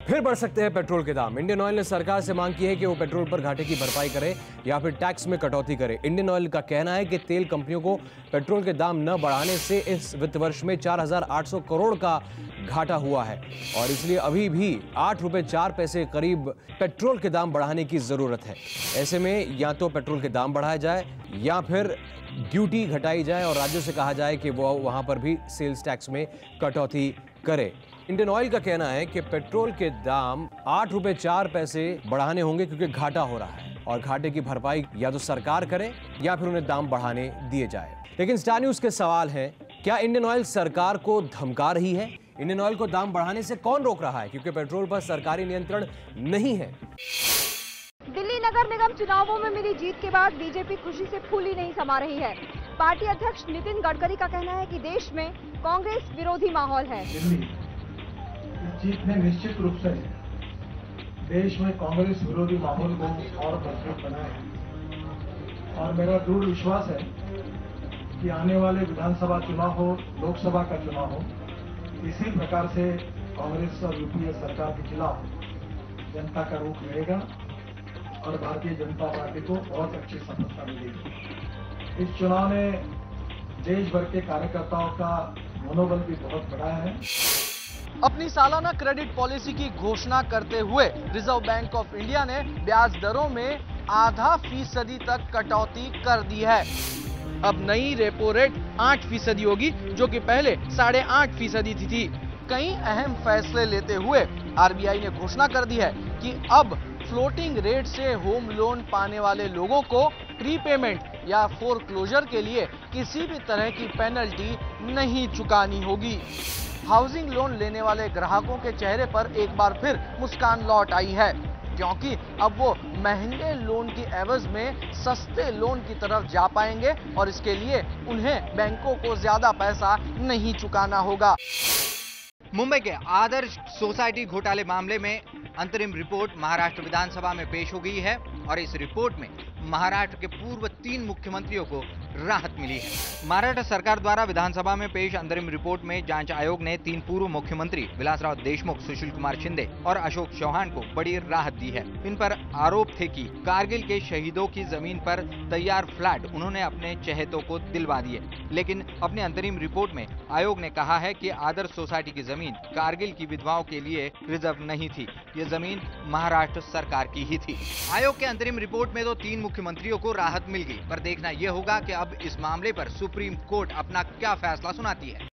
फिर बढ़ सकते हैं पेट्रोल के दाम। इंडियन ऑयल ने सरकार से मांग की है कि वो पेट्रोल पर घाटे की भरपाई करे या फिर टैक्स में कटौती करे। इंडियन ऑयल का कहना है कि तेल कंपनियों को पेट्रोल के दाम न बढ़ाने से इस वित्त वर्ष में 4,800 करोड़ का घाटा हुआ है और इसलिए अभी भी 8 रुपए 4 पैसे करीब पेट्रोल के दाम बढ़ाने की जरूरत है। ऐसे में या तो पेट्रोल के दाम बढ़ाया जाए या फिर ड्यूटी घटाई जाए और राज्यों से कहा जाए कि वो वहां पर भी सेल्स टैक्स में कटौती करे। इंडियन ऑयल का कहना है कि पेट्रोल के दाम 8 रुपए 4 पैसे बढ़ाने होंगे क्योंकि घाटा हो रहा है और घाटे की भरपाई या तो सरकार करे या फिर उन्हें दाम बढ़ाने दिए जाए। लेकिन स्टार न्यूज के सवाल है, क्या इंडियन ऑयल सरकार को धमका रही है? इंडियन ऑयल को दाम बढ़ाने से कौन रोक रहा है? क्योंकि पेट्रोल पर सरकारी नियंत्रण नहीं है। दिल्ली नगर निगम चुनावों में मिली जीत के बाद बीजेपी खुशी से फूली नहीं समा रही है। पार्टी अध्यक्ष नितिन गडकरी का कहना है कि देश में कांग्रेस विरोधी माहौल है। दिल्ली जीत ने निश्चित रूप से देश में कांग्रेस विरोधी माहौल को और मजबूत बनाया है और मेरा दृढ़ विश्वास है कि आने वाले विधानसभा चुनाव हो, लोकसभा का चुनाव हो, इसी प्रकार से कांग्रेस और यूपीए सरकार के खिलाफ जनता का रुख रहेगा और भारतीय जनता पार्टी को बहुत अच्छी सफलता मिलेगी। इस चुनाव ने देश भर के कार्यकर्ताओं का मनोबल भी बहुत बढ़ाया है। अपनी सालाना क्रेडिट पॉलिसी की घोषणा करते हुए रिजर्व बैंक ऑफ इंडिया ने ब्याज दरों में ½ तक कटौती कर दी है। अब नई रेपो रेट 8% होगी, जो कि पहले 8.5% थी। कई अहम फैसले लेते हुए आरबीआई ने घोषणा कर दी है कि अब फ्लोटिंग रेट से होम लोन पाने वाले लोगों को प्रीपेमेंट या फोरक्लोजर के लिए किसी भी तरह की पेनल्टी नहीं चुकानी होगी। हाउसिंग लोन लेने वाले ग्राहकों के चेहरे पर एक बार फिर मुस्कान लौट आई है, क्योंकि अब वो महंगे लोन की एवज में सस्ते लोन की तरफ जा पाएंगे और इसके लिए उन्हें बैंकों को ज्यादा पैसा नहीं चुकाना होगा। मुंबई के आदर्श सोसाइटी घोटाले मामले में अंतरिम रिपोर्ट महाराष्ट्र विधानसभा में पेश हो गई है और इस रिपोर्ट में महाराष्ट्र के पूर्व 3 मुख्यमंत्रियों को राहत मिली है। महाराष्ट्र सरकार द्वारा विधानसभा में पेश अंतरिम रिपोर्ट में जांच आयोग ने 3 पूर्व मुख्यमंत्री विलासराव देशमुख, सुशील कुमार शिंदे और अशोक चौहान को बड़ी राहत दी है। इन पर आरोप थे कि कारगिल के शहीदों की जमीन पर तैयार फ्लैट उन्होंने अपने चहेतों को दिलवा दिए। लेकिन अपने अंतरिम रिपोर्ट में आयोग ने कहा है कि आदर्श सोसाइटी की जमीन कारगिल की विधवाओं के लिए रिजर्व नहीं थी, ये जमीन महाराष्ट्र सरकार की ही थी। आयोग के अंतरिम रिपोर्ट में तो 3 मुख्यमंत्रियों को राहत मिल गई, पर देखना यह होगा कि अब इस मामले पर सुप्रीम कोर्ट अपना क्या फैसला सुनाती है।